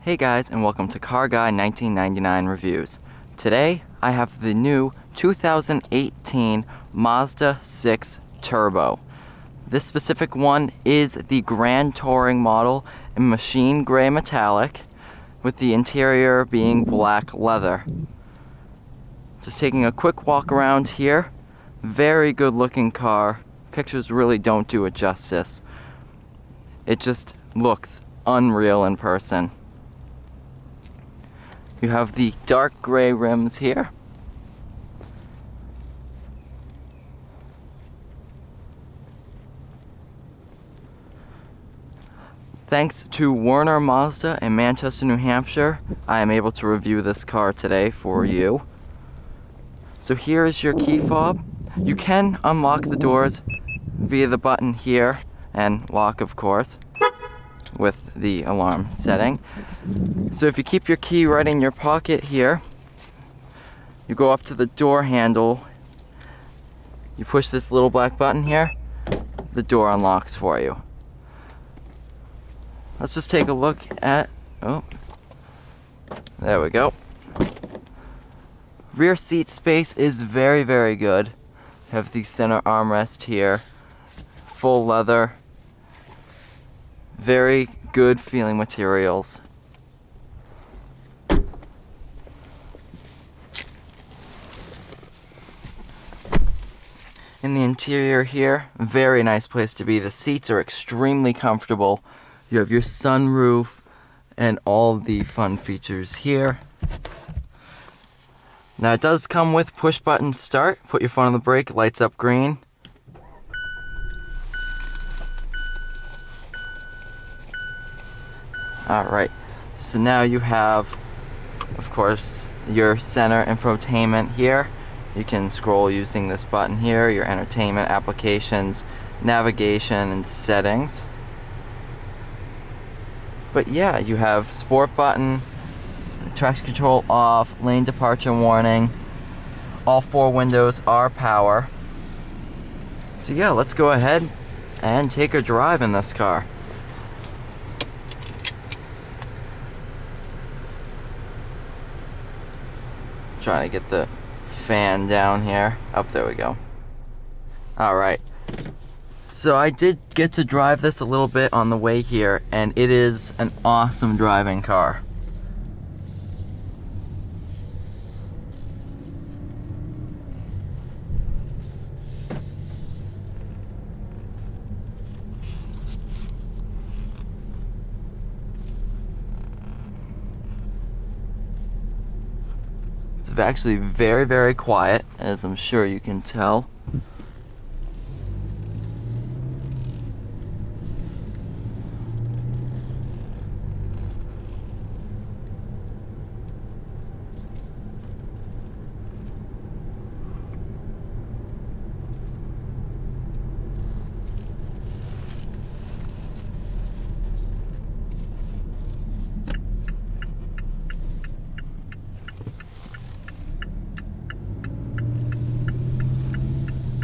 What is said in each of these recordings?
Hey guys, and welcome to Car Guy 1999 Reviews. Today, I have the new 2018 Mazda 6 Turbo. This specific one is the Grand Touring model in machine gray metallic, with the interior being black leather. Just taking a quick walk around here. Very good looking car. Pictures really don't do it justice. It just looks unreal in person. You have the dark gray rims here. Thanks to Werner Mazda in Manchester, New Hampshire, I am able to review this car today for you. So here is your key fob. You can unlock the doors via the button here, and lock of course, with the alarm setting. So if you keep your key right in your pocket here, you go up to the door handle, you push this little black button here, the door unlocks for you. Let's just take a look at, there we go. Rear seat space is very, very good. You have the center armrest here, full leather, very good feeling materials. In the interior here, very nice place to be. The seats are extremely comfortable. You have your sunroof and all the fun features here. Now it does come with push button start. Put your foot on the brake, lights up green. Alright, so now you have, of course, your center infotainment here. You can scroll using this button here, your entertainment, applications, navigation, and settings. But yeah, you have sport button, traction control off, lane departure warning. All four windows are power. So yeah, let's go ahead and take a drive in this car. Trying to get the fan down here. There we go. Alright. So I did get to drive this a little bit on the way here, and it is an awesome driving car. It's actually very, very quiet, as I'm sure you can tell.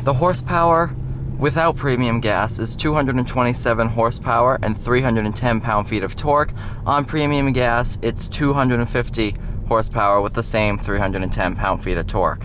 The horsepower without premium gas is 227 horsepower and 310 pound-feet of torque. On premium gas, it's 250 horsepower with the same 310 pound-feet of torque.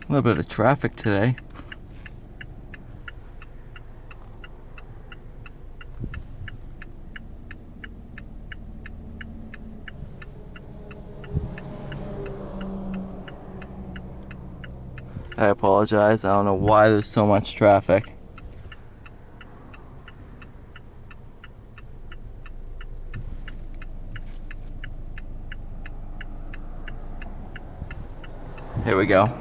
A little bit of traffic today. I apologize, I don't know why there's so much traffic. Here we go.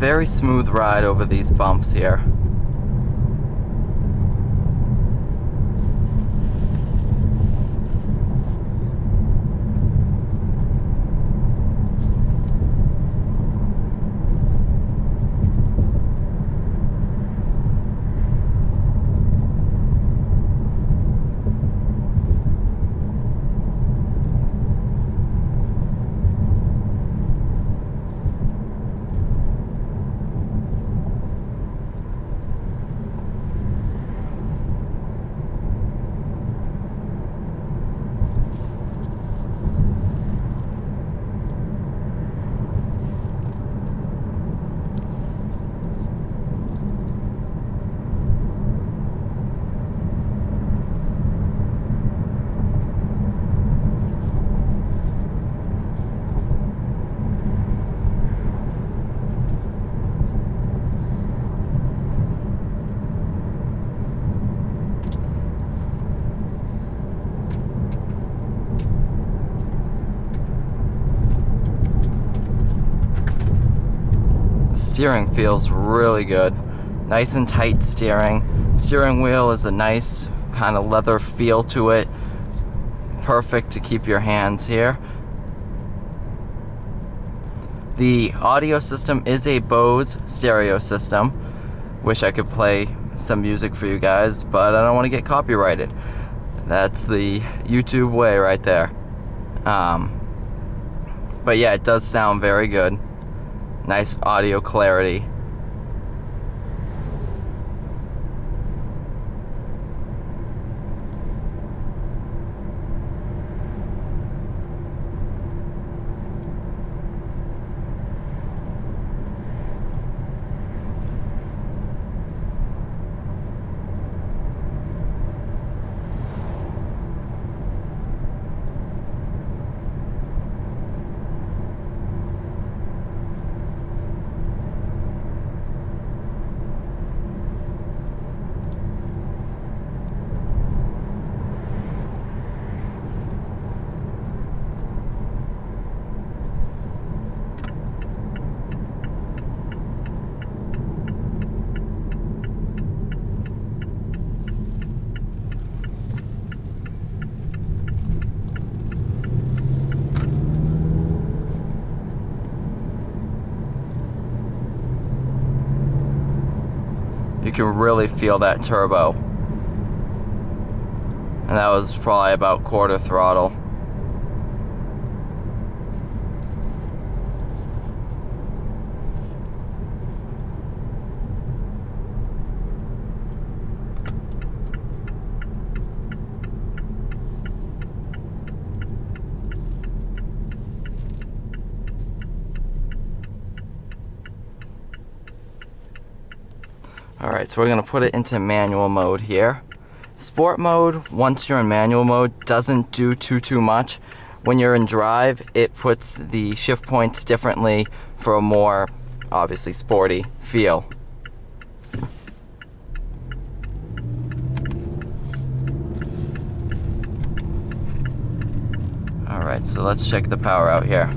very smooth ride over these bumps here. Steering feels really good. Nice and tight steering. Steering wheel is a nice kind of leather feel to it. Perfect to keep your hands here. The audio system is a Bose stereo system. Wish I could play some music for you guys, but I don't want to get copyrighted. That's the YouTube way right there. But yeah, it does sound very good. Nice audio clarity. You can really feel that turbo. And that was probably about quarter throttle. Alright, so we're going to put it into manual mode here. Sport mode, once you're in manual mode, doesn't do too much. When you're in drive, it puts the shift points differently for a more, obviously, sporty feel. Alright, so let's check the power out here.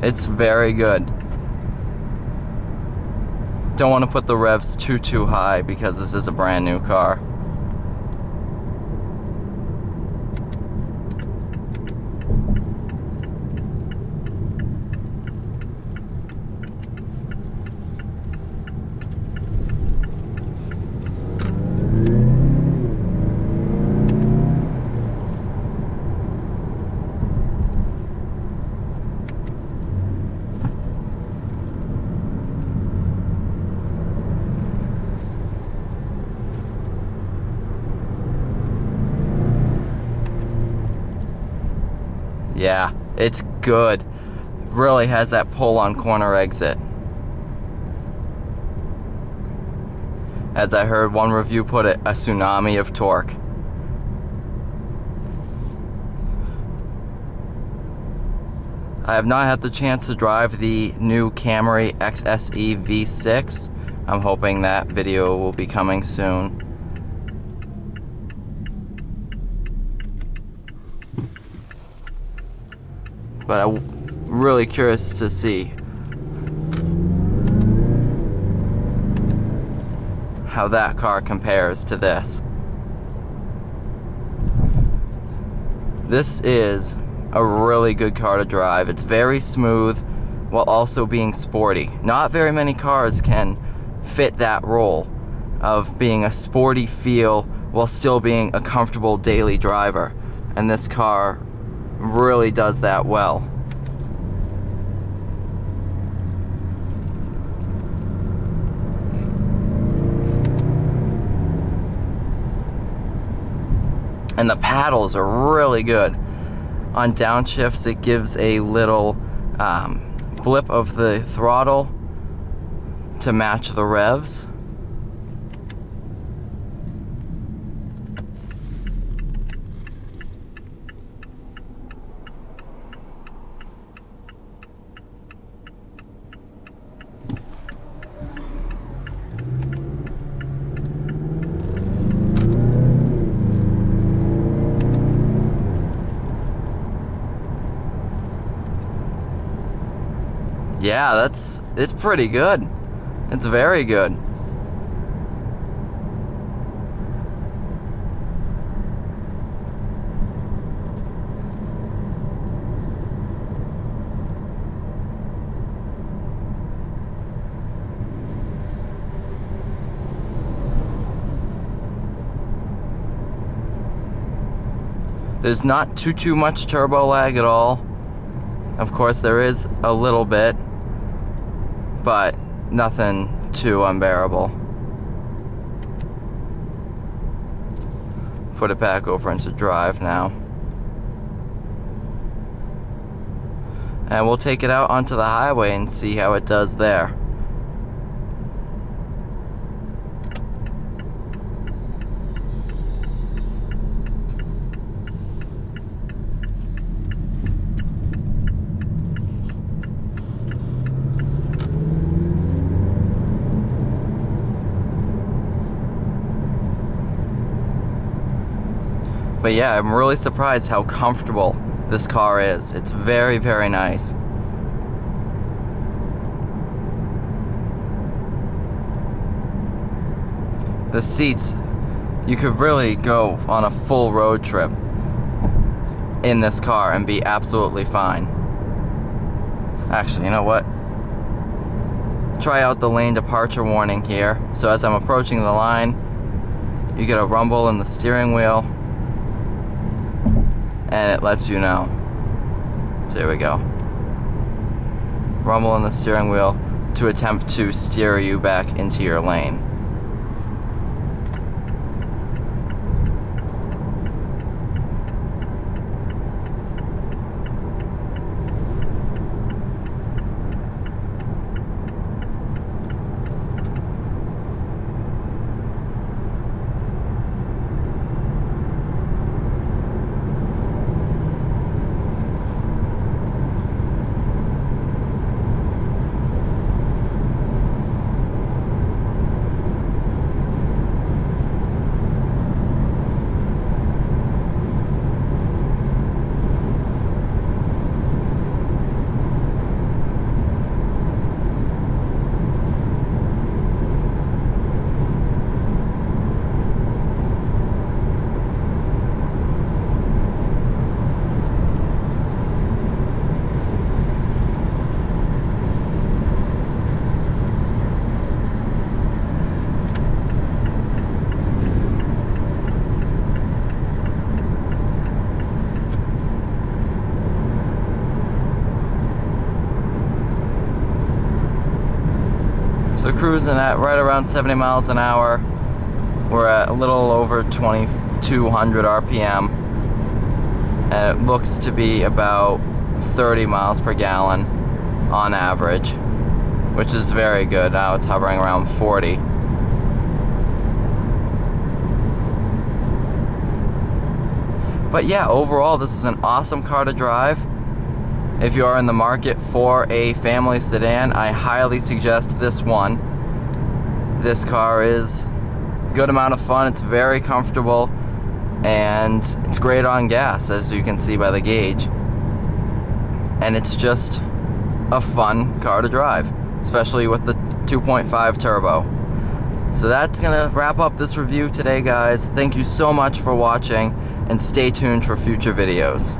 It's very good. Don't want to put the revs too high because this is a brand new car. Yeah, it's good. Really has that pull on corner exit. As I heard one review put it, a tsunami of torque. I have not had the chance to drive the new Camry XSE V6. I'm hoping that video will be coming soon. but I'm really curious to see how that car compares to this. This is a really good car to drive. It's very smooth while also being sporty. Not very many cars can fit that role of being a sporty feel while still being a comfortable daily driver, and this car really does that well. And the paddles are really good. On downshifts, it gives a little blip of the throttle to match the revs. Yeah, it's pretty good. It's very good. There's not too much turbo lag at all. Of course, there is a little bit, but nothing too unbearable. Put it back over into drive now. And we'll take it out onto the highway and see how it does there. But yeah, I'm really surprised how comfortable this car is. It's very, very nice. The seats, you could really go on a full road trip in this car and be absolutely fine. Actually, you know what? Try out the lane departure warning here. So as I'm approaching the line, you get a rumble in the steering wheel, and it lets you know. So here we go. Rumble in the steering wheel to attempt to steer you back into your lane. So cruising at right around 70 miles an hour. We're at a little over 2,200 RPM. And it looks to be about 30 miles per gallon on average, which is very good. Now it's hovering around 40. But yeah, overall this is an awesome car to drive. If you are in the market for a family sedan, I highly suggest this one. This car is a good amount of fun, it's very comfortable, and it's great on gas, as you can see by the gauge. and it's just a fun car to drive, especially with the 2.5 turbo. So that's gonna wrap up this review today, guys. Thank you so much for watching, and stay tuned for future videos.